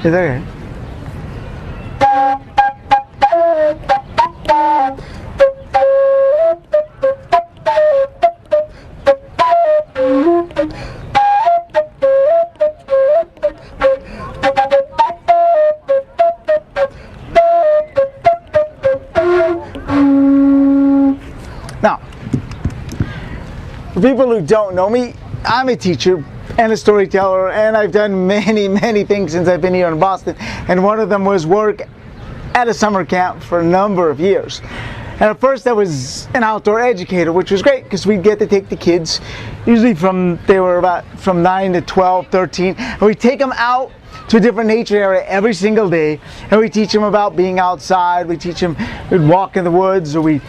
Is that okay? Now, for people who don't know me, I'm a teacher and a storyteller, and I've done many things since I've been here in Boston, and one of them was work at a summer camp for a number of years. And at first I was an outdoor educator, which was great because we'd get to take the kids, usually they were about from 9 to 12, 13, and we'd take them out to a different nature area every single day, and we teach them about being outside. We teach them, we'd walk in the woods, or we'd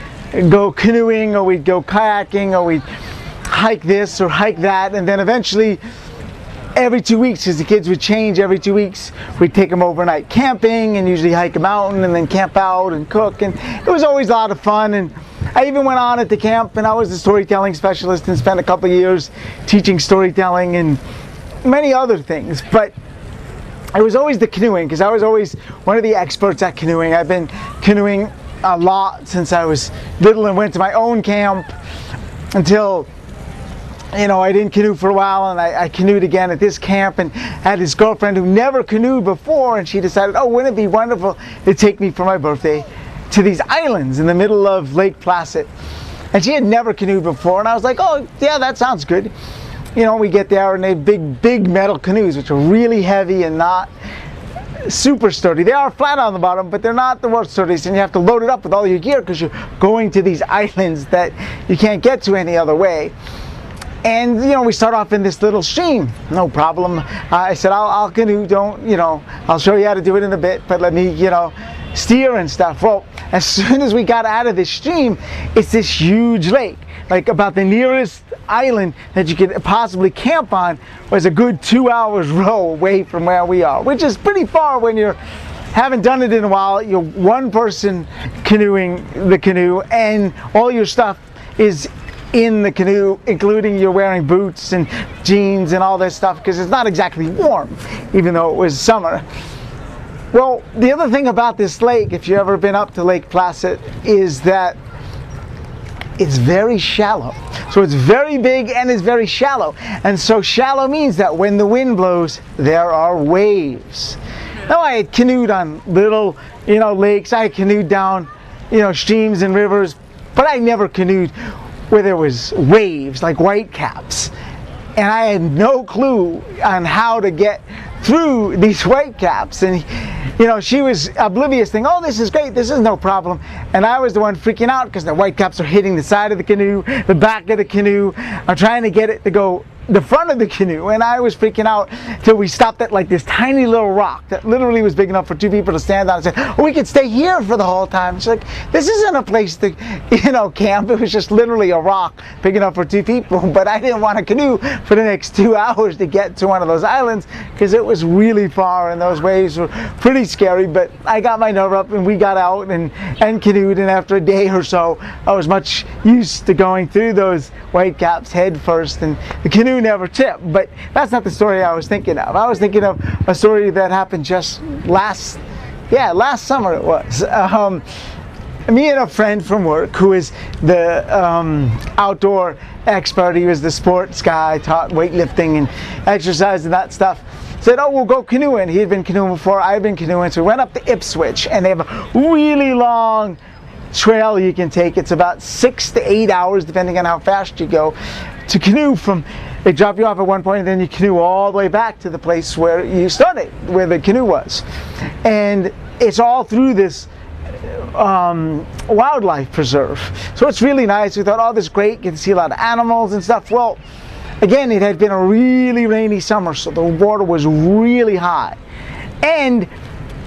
go canoeing, or we'd go kayaking, or we'd hike this or hike that, and then eventually every 2 weeks, because the kids would change every 2 weeks, we'd take them overnight camping and usually hike a mountain and then camp out and cook, and it was always a lot of fun. And I even went on at the camp, and I was a storytelling specialist and spent a couple of years teaching storytelling and many other things. But it was always the canoeing, because I was always one of the experts at canoeing. I've been canoeing a lot since I was little and went to my own camp until, you know, I didn't canoe for a while, and I canoed again at this camp, and had this girlfriend who never canoed before, and she decided, oh, wouldn't it be wonderful to take me for my birthday to these islands in the middle of Lake Placid. And she had never canoed before, and I was like, oh yeah, that sounds good. You know, we get there, and they have big metal canoes, which are really heavy and not super sturdy. They are flat on the bottom, but they're not the world's sturdiest, and you have to load it up with all your gear because you're going to these islands that you can't get to any other way. And, you know, we start off in this little stream. No problem. I said, I'll canoe, I'll show you how to do it in a bit, but let me, steer and stuff. Well, as soon as we got out of this stream, it's this huge lake. Like, about the nearest island that you could possibly camp on was a good 2 hours row away from where we are, which is pretty far when you haven't done it in a while. You're one person canoeing the canoe, and all your stuff is in the canoe, including you're wearing boots and jeans and all this stuff, because it's not exactly warm, even though it was summer. Well, the other thing about this lake, if you've ever been up to Lake Placid, is that it's very shallow. So it's very big and it's very shallow. And so shallow means that when the wind blows, there are waves. Now, I had canoed on little, lakes. I had canoed down, streams and rivers, but I never canoed where there was waves, like whitecaps. And I had no clue on how to get through these whitecaps. And, she was oblivious, thinking, oh, this is great, this is no problem. And I was the one freaking out because the whitecaps are hitting the side of the canoe, the back of the canoe. I'm trying to get it to go the front of the canoe, and I was freaking out till we stopped at like this tiny little rock that literally was big enough for two people to stand on and say, oh, we could stay here for the whole time. She's like, this isn't a place to, camp. It was just literally a rock big enough for two people. But I didn't want to canoe for the next 2 hours to get to one of those islands because it was really far and those waves were pretty scary. But I got my nerve up and we got out and canoed, and after a day or so, I was much used to going through those whitecaps head first, and the canoe never tipped. But that's not the story I was thinking of. I was thinking of a story that happened just last summer it was. Me and a friend from work who is the outdoor expert, he was the sports guy, taught weightlifting and exercise and that stuff, said, oh, we'll go canoeing. He had been canoeing before, I had been canoeing, so we went up to Ipswich, and they have a really long trail you can take. It's about 6 to 8 hours, depending on how fast you go, to canoe from. They drop you off at one point, and then you canoe all the way back to the place where you started, where the canoe was. And it's all through this wildlife preserve. So it's really nice. We thought, oh, this is great. You can see a lot of animals and stuff. Well, again, it had been a really rainy summer, so the water was really high. And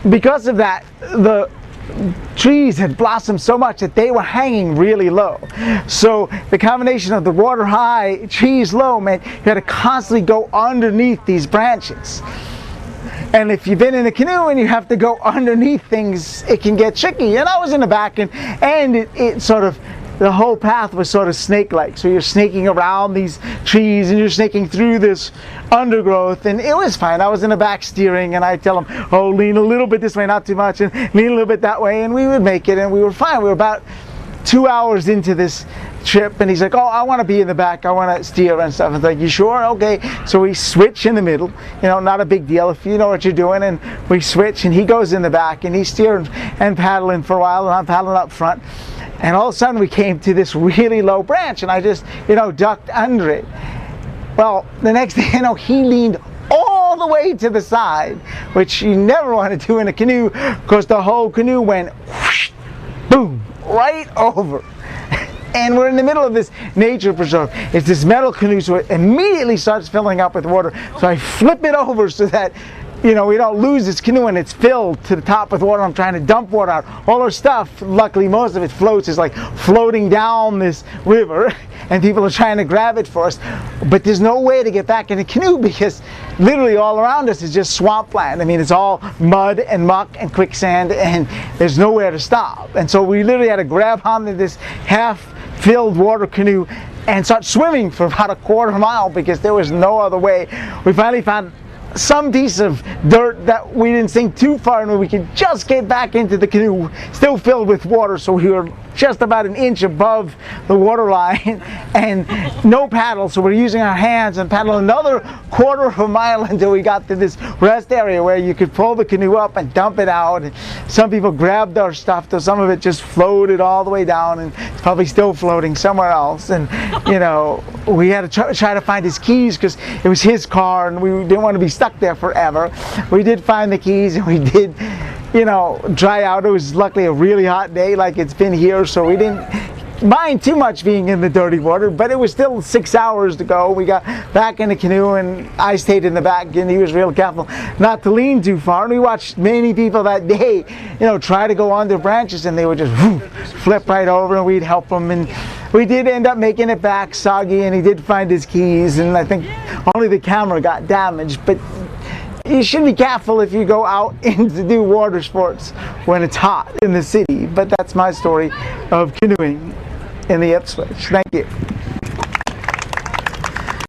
because of that, the trees had blossomed so much that they were hanging really low. So the combination of the water high, trees low, meant you had to constantly go underneath these branches. And if you've been in a canoe and you have to go underneath things, it can get tricky. And I was in the back, and it sort of the whole path was sort of snake-like. So you're snaking around these trees and you're snaking through this undergrowth, and it was fine. I was in the back steering, and I tell him, oh, lean a little bit this way, not too much, and lean a little bit that way, and we would make it, and we were fine. We were about 2 hours into this trip, and he's like, oh, I want to be in the back, I want to steer and stuff. I was like, you sure? Okay. So we switch in the middle, you know, not a big deal if you know what you're doing, and we switch, and he goes in the back, and he's steering and paddling for a while, and I'm paddling up front, and all of a sudden we came to this really low branch, and I just, you know, ducked under it. Well, the next thing you know, he leaned all the way to the side, which you never want to do in a canoe, because the whole canoe went whoosh, boom, right over. And we're in the middle of this nature preserve. It's this metal canoe, so it immediately starts filling up with water. So I flip it over so that, you know, we don't lose this canoe, and it's filled to the top with water. I'm trying to dump water out. All our stuff, luckily most of it floats, is like floating down this river, and people are trying to grab it for us. But there's no way to get back in the canoe because literally all around us is just swampland. I mean, it's all mud and muck and quicksand, and there's nowhere to stop. And so we literally had to grab onto this half-filled water canoe and start swimming for about a quarter mile because there was no other way. We finally found some piece of dirt that we didn't sink too far and we could just get back into the canoe, still filled with water, so we were just about an inch above the water line and no paddle, so we're using our hands and paddle another quarter of a mile until we got to this rest area where you could pull the canoe up and dump it out. And some people grabbed our stuff, though some of it just floated all the way down and it's probably still floating somewhere else. And you know, we had to try to find his keys because it was his car and we didn't want to be stuck there forever. We did find the keys and we did, you know, dry out. It was luckily a really hot day like it's been here, so we didn't mind too much being in the dirty water, but it was still 6 hours to go. We got back in the canoe and I stayed in the back and he was real careful not to lean too far. And we watched many people that day, you know, try to go under branches and they would just flip right over and we'd help them. And we did end up making it back soggy and he did find his keys and I think only the camera got damaged. But you should be careful if you go out and to do water sports when it's hot in the city. But that's my story of canoeing in the Ipswich. Thank you.